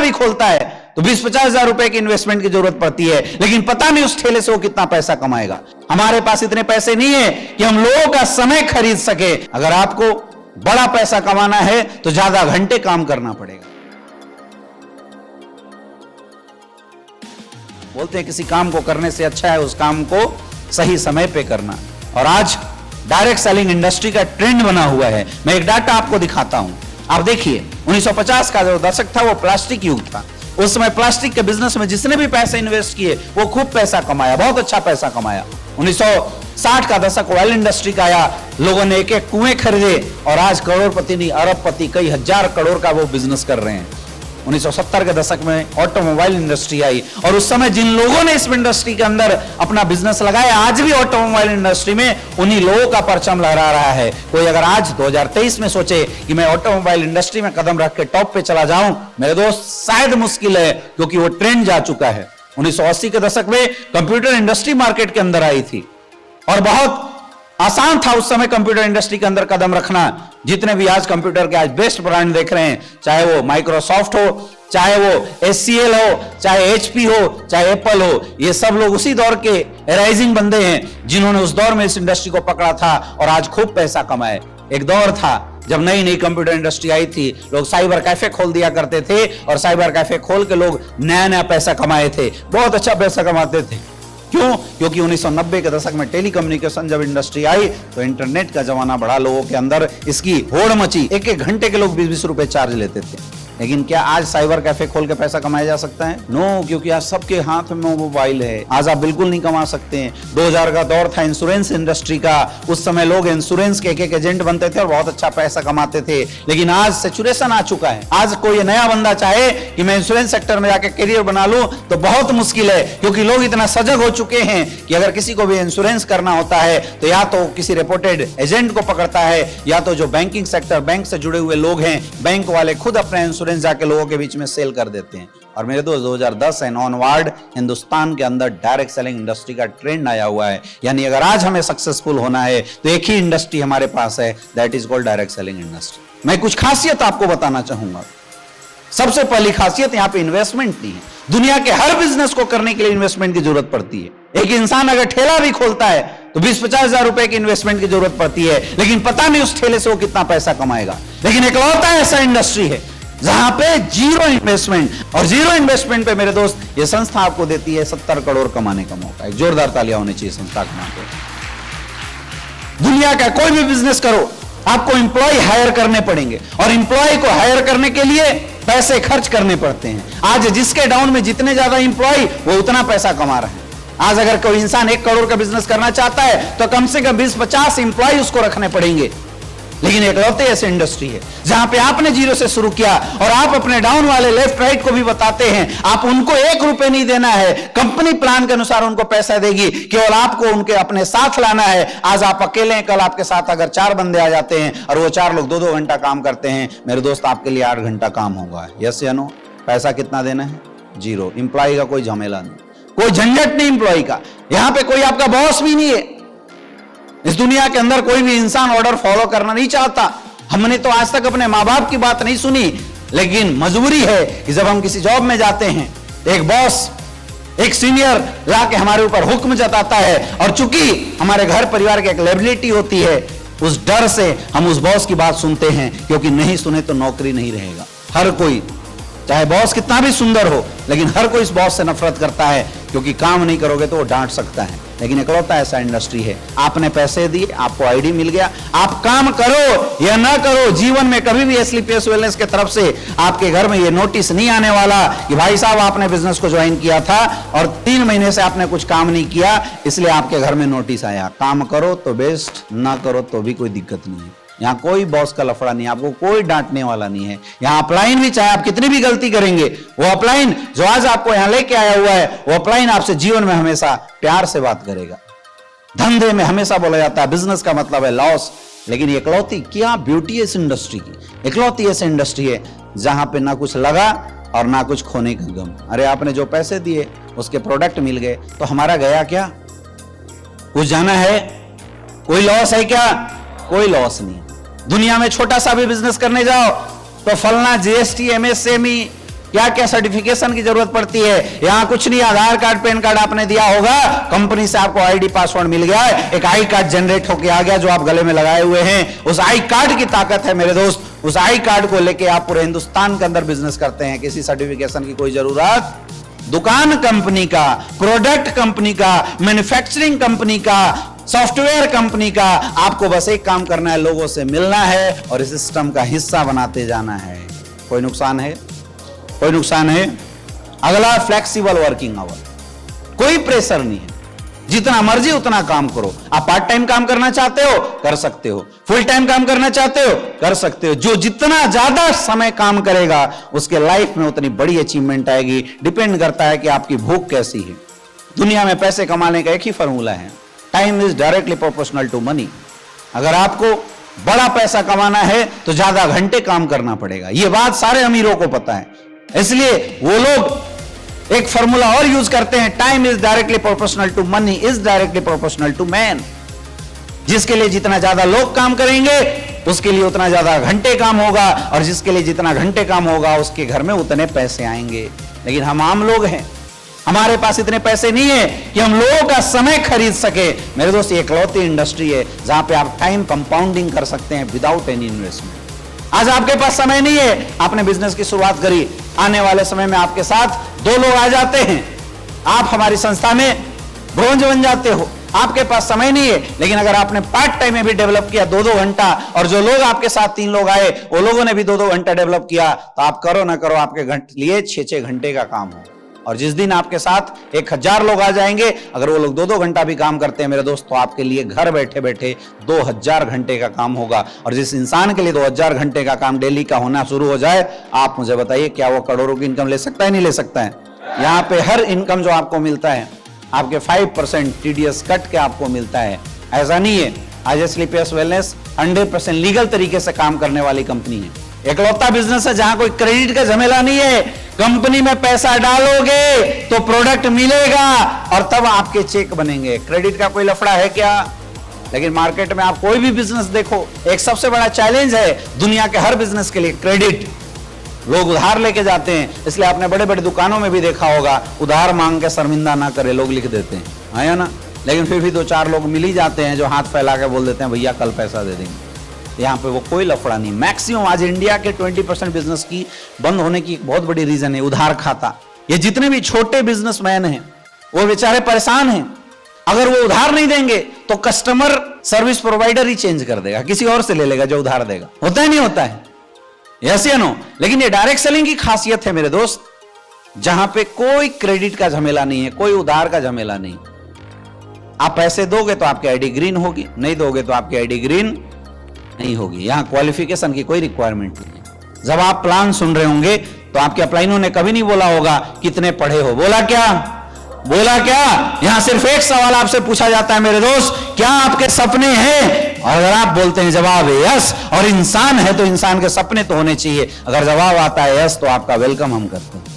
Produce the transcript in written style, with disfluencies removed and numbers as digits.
भी खोलता है तो 20-50 हजार रुपए की इन्वेस्टमेंट की जरूरत पड़ती है, लेकिन पता नहीं उस ठेले से वो कितना पैसा कमाएगा। हमारे पास इतने पैसे नहीं है कि हम लोगों का समय खरीद सके। अगर आपको बड़ा पैसा कमाना है तो ज्यादा घंटे काम करना पड़ेगा। बोलते हैं किसी काम को करने से अच्छा है उस काम को सही समय पे करना। और आज डायरेक्ट सेलिंग इंडस्ट्री का ट्रेंड बना हुआ है। मैं एक डाटा आपको दिखाता हूं, आप देखिए 1950 का जो दशक था वो प्लास्टिक युग था। उस समय प्लास्टिक के बिजनेस में जिसने भी पैसे इन्वेस्ट किए वो खूब पैसा कमाया, बहुत अच्छा पैसा कमाया। 1960 का दशक ऑयल इंडस्ट्री का आया, लोगों ने एक एक कुएं खरीदे और आज करोड़पति नहीं अरबपति कई हजार करोड़ का वो बिजनेस कर रहे हैं। 1970 के दशक में ऑटोमोबाइल इंडस्ट्री आई और उस समय जिन लोगों ने इस इंडस्ट्री के अंदर अपना बिजनेस लगाया, आज भी ऑटोमोबाइल इंडस्ट्री में उन्हीं लोगों का परचम लहरा रहा है। कोई अगर आज 2023 में सोचे कि मैं ऑटोमोबाइल इंडस्ट्री में कदम रख के टॉप पे चला जाऊं, मेरे दोस्त शायद मुश्किल है, क्योंकि वो ट्रेंड जा चुका है। 1980 के दशक में कंप्यूटर इंडस्ट्री मार्केट के अंदर आई थी और बहुत आसान था उस समय कंप्यूटर इंडस्ट्री के अंदर कदम रखना। जितने भी आज कंप्यूटर के आज बेस्ट ब्रांड देख रहे हैं, चाहे वो माइक्रोसॉफ्ट हो, चाहे वो HCL हो, चाहे HP हो, चाहे एप्पल हो, ये सब लोग उसी दौर के राइजिंग बंदे हैं जिन्होंने उस दौर में इस इंडस्ट्री को पकड़ा था और आज खूब पैसा कमाए। एक दौर था जब नई नई कंप्यूटर इंडस्ट्री आई थी, लोग साइबर कैफे खोल दिया करते थे और साइबर कैफे खोल के लोग नया नया पैसा कमाए थे, बहुत अच्छा पैसा कमाते थे। क्यों? क्योंकि 1990 के दशक में टेलीकम्युनिकेशन जब इंडस्ट्री आई तो इंटरनेट का जमाना बढ़ा, लोगों के अंदर इसकी होड़ मची। एक एक घंटे के लोग 20-20 रुपए चार्ज लेते थे। लेकिन क्या आज साइबर कैफे खोल के पैसा कमाया जा सकता है? नो, क्योंकि आज सबके हाथ में मोबाइल है। आज आप बिल्कुल नहीं कमा सकते हैं। 2000 का दौर था इंश्योरेंस इंडस्ट्री का, उस समय लोग इंश्योरेंस के एक एक एजेंट बनते थे और बहुत अच्छा पैसा कमाते थे। लेकिन आज सैचुरेशन आ चुका है। आज कोई नया बंदा चाहे कि मैं इंश्योरेंस सेक्टर में जाके करियर बना लूं तो बहुत मुश्किल है, क्योंकि लोग इतना सजग हो चुके हैं कि अगर किसी को भी इंश्योरेंस करना होता है तो या तो किसी रेपुटेड एजेंट को पकड़ता है, या तो जो बैंकिंग सेक्टर, बैंक से जुड़े हुए लोग हैं, बैंक वाले खुद अपने इंश्योरेंस जाके लोगों के बीच में सेल कर देते हैं। और मेरे दोस्त 2010 एंड ऑनवर्ड हिंदुस्तान के अंदर डायरेक्ट सेलिंग इंडस्ट्री का ट्रेंड आया हुआ है। यानी अगर आज हमें सक्सेसफुल होना है तो एक ही इंडस्ट्री हमारे पास है, that is called direct selling industry. मैं कुछ खासियत आपको बताना चाहूंगा। सबसे पहली खासियत, यहां पे इन्वेस्टमेंट नहीं है। दुनिया के हर बिजनेस को करने के लिए इन्वेस्टमेंट की जरूरत पड़ती है। एक इंसान अगर ठेला भी खोलता है तो 20-50 हजार रुपए की इन्वेस्टमेंट की जरूरत पड़ती है, लेकिन पता नहीं उस ठेले से वो कितना पैसा कमाएगा। लेकिन इकलौता ऐसा इंडस्ट्री है जहां पे जीरो इन्वेस्टमेंट, और जीरो इन्वेस्टमेंट पे मेरे दोस्त ये संस्था आपको देती है 70 करोड़ कमाने का मौका। एक जोरदार तालियां होनी चाहिए संस्था के नाम पे। दुनिया का कोई भी बिजनेस करो, आपको एम्प्लॉय हायर करने पड़ेंगे और एम्प्लॉय को हायर करने के लिए पैसे खर्च करने पड़ते हैं। आज जिसके डाउन में जितने ज्यादा एम्प्लॉय वो उतना पैसा कमा रहे हैं। आज अगर कोई इंसान 1 करोड़ का बिजनेस करना चाहता है तो कम से कम 20-50 एम्प्लॉय उसको रखने पड़ेंगे। लेकिन इकलौते ऐसे इंडस्ट्री है जहां पे आपने जीरो से शुरू किया और आप अपने डाउन वाले लेफ्ट राइट को भी बताते हैं, आप उनको 1 रुपए नहीं देना है, कंपनी प्लान के अनुसार उनको पैसा देगी, केवल आपको उनके अपने साथ लाना है। आज आप अकेले हैं, कल आपके साथ अगर 4 बंदे आ जाते हैं और वो 4 लोग 2-2 घंटा काम करते हैं, मेरे दोस्त आपके लिए 8 घंटा काम होगा। यस या नो? पैसा कितना देना है? जीरो। एम्प्लॉय का कोई झमेला नहीं, कोई झंझट नहीं एम्प्लॉय का। यहां पे कोई आपका बॉस भी नहीं है। इस दुनिया के अंदर कोई भी इंसान ऑर्डर फॉलो करना नहीं चाहता। हमने तो आज तक अपने माँ बाप की बात नहीं सुनी, लेकिन मजबूरी है कि जब हम किसी जॉब में जाते हैं, एक बॉस, एक सीनियर लाके हमारे ऊपर हुक्म जताता है, और चूंकि हमारे घर परिवार की एक लायबिलिटी होती है, उस डर से हम उस बॉस की बात सुनते हैं, क्योंकि नहीं सुने तो नौकरी नहीं रहेगा। हर कोई, चाहे बॉस कितना भी सुंदर हो, लेकिन हर कोई इस बॉस से नफरत करता है, क्योंकि काम नहीं करोगे तो वो डांट सकता है। लेकिन इकलौता ऐसा इंडस्ट्री है, आपने पैसे दिए, आपको आईडी मिल गया, आप काम करो या ना करो, जीवन में कभी भी एसलीपीएस वेलनेस की तरफ से आपके घर में ये नोटिस नहीं आने वाला कि भाई साहब आपने बिजनेस को ज्वाइन किया था और 3 महीने से आपने कुछ काम नहीं किया, इसलिए आपके घर में नोटिस आया। काम करो तो बेस्ट, ना करो तो भी कोई दिक्कत नहीं है। यहाँ कोई बॉस का लफड़ा नहीं, आपको कोई डांटने वाला नहीं है। यहाँ अपलाइन भी, चाहे आप कितनी भी गलती करेंगे, वो अपलाइन जो आज आपको यहाँ लेके आया हुआ है, वो अपलाइन आपसे जीवन में हमेशा प्यार से बात करेगा। धंधे में हमेशा बोला जाता है बिजनेस का मतलब है लॉस, लेकिन इकलौती क्या ब्यूटी है इस इंडस्ट्री की। इकलौती ऐसी इंडस्ट्री है जहां पे ना कुछ लगा और ना कुछ खोने का गम। अरे आपने जो पैसे दिए उसके प्रोडक्ट मिल गए तो हमारा गया क्या? कुछ जाना है? कोई लॉस है क्या? कोई लॉस नहीं। दुनिया में छोटा सा भी बिजनेस करने जाओ तो फलना जीएसटी, एमएसएमई क्या क्या सर्टिफिकेशन की जरूरत पड़ती है। यहां कुछ नहीं, आधार कार्ड पैन कार्ड आपने दिया होगा, कंपनी से आपको आईडी पासवर्ड मिल गया है, एक आई कार्ड जनरेट होकर आ गया जो आप गले में लगाए हुए हैं। उस आई कार्ड की ताकत है मेरे दोस्त, उस आई कार्ड को लेके आप पूरे हिंदुस्तान के अंदर बिजनेस करते हैं। किसी सर्टिफिकेशन की कोई जरूरत, दुकान कंपनी का, प्रोडक्ट कंपनी का, मैन्युफैक्चरिंग कंपनी का, सॉफ्टवेयर कंपनी का, आपको बस एक काम करना है, लोगों से मिलना है और इस सिस्टम का हिस्सा बनाते जाना है। कोई नुकसान है? कोई नुकसान है? अगला, फ्लेक्सिबल वर्किंग आवर, कोई प्रेशर नहीं है, जितना मर्जी उतना काम करो। आप पार्ट टाइम काम करना चाहते हो कर सकते हो, फुल टाइम काम करना चाहते हो कर सकते हो। जो जितना ज्यादा समय काम करेगा उसके लाइफ में उतनी बड़ी अचीवमेंट आएगी। डिपेंड करता है कि आपकी भूख कैसी है। दुनिया में पैसे कमाने का एक ही फॉर्मूला है, time is directly proportional to money. अगर आपको बड़ा पैसा कमाना है तो ज्यादा घंटे काम करना पड़ेगा। यह बात सारे अमीरों को पता है, इसलिए वो लोग एक फॉर्मूला और यूज करते हैं, time is directly proportional to money is directly proportional to man. जिसके लिए जितना ज्यादा लोग काम करेंगे उसके लिए उतना ज्यादा घंटे काम होगा, और जिसके लिए जितना घंटे काम होगा उसके घर में उतने पैसे आएंगे। लेकिन हम आम लोग हैं, हमारे पास इतने पैसे नहीं है कि हम लोगों का समय खरीद सके। मेरे दोस्त, ये इकलौती इंडस्ट्री है जहां पे आप टाइम कंपाउंडिंग कर सकते हैं विदाउट एनी इन्वेस्टमेंट। आज आपके पास समय नहीं है, आपने बिजनेस की शुरुआत करी, आने वाले समय में आपके साथ 2 लोग आ जाते हैं, आप हमारी संस्था में ब्रोंज बन जाते हो। आपके पास समय नहीं है, लेकिन अगर आपने पार्ट टाइम में भी डेवलप किया 2-2 घंटा, और जो लोग आपके साथ 3 लोग आए वो लोगों ने भी 2-2 घंटा डेवलप किया, तो आप करो ना करो आपके लिए 6-6 घंटे का काम हो। और जिस दिन आपके साथ 1000 लोग आ जाएंगे, अगर वो लोग 2-2 घंटा भी काम करते हैं मेरे दोस्त, तो आपके लिए घर बैठे बैठे 2000 घंटे का काम होगा। और जिस इंसान के लिए 2000 घंटे का काम डेली का होना शुरू हो जाए, आप मुझे बताइए क्या वो करोड़ों की इनकम ले सकता है? नहीं ले सकता है। यहाँ पे हर इनकम जो आपको मिलता है, आपके 5% टीडीएस कट के आपको मिलता है। ऐसा नहीं है, आज स्लीपियस वेलनेस 100% लीगल तरीके से काम करने वाली कंपनी है। इकलौता बिजनेस है जहां कोई क्रेडिट का झमेला नहीं है। कंपनी में पैसा डालोगे तो प्रोडक्ट मिलेगा और तब आपके चेक बनेंगे। क्रेडिट का कोई लफड़ा है क्या? लेकिन मार्केट में आप कोई भी बिजनेस देखो, एक सबसे बड़ा चैलेंज है दुनिया के हर बिजनेस के लिए क्रेडिट। लोग उधार लेके जाते हैं, इसलिए आपने बड़े बड़े दुकानों में भी देखा होगा, उधार मांग के शर्मिंदा ना करे लोग लिख देते हैं, है ना। लेकिन फिर भी 2-4 लोग मिल ही जाते हैं जो हाथ फैला के बोल देते हैं भैया कल पैसा दे देंगे। यहाँ पे वो कोई लफड़ा नहीं। मैक्सिमम आज इंडिया के 20% बिजनेस की बंद होने की एक बहुत बड़ी रीजन है उधार खाता। ये जितने भी छोटे बिजनेसमैन हैं वो बेचारे परेशान हैं। अगर वो उधार नहीं देंगे तो कस्टमर सर्विस प्रोवाइडर ही चेंज कर देगा, किसी और से ले लेगा जो उधार देगा। होता है नहीं होता है? यस या नो? लेकिन ये डायरेक्ट सेलिंग की खासियत है मेरे दोस्त, जहां पे कोई क्रेडिट का झमेला नहीं है, कोई उधार का झमेला नहीं। आप पैसे दोगे तो आपकी आईडी ग्रीन होगी, नहीं दोगे तो आपकी आईडी ग्रीन नहीं होगी। यहां क्वालिफिकेशन की कोई रिक्वायरमेंट नहीं है। जब आप प्लान सुन रहे होंगे तो आपके अपलाइनों ने कभी नहीं बोला होगा कितने पढ़े हो, बोला क्या? बोला क्या? यहां सिर्फ एक सवाल आपसे पूछा जाता है मेरे दोस्त, क्या आपके सपने हैं? और अगर आप बोलते हैं जवाब है यस, और इंसान है तो इंसान के सपने तो होने चाहिए। अगर जवाब आता है यस तो आपका वेलकम हम करते हैं।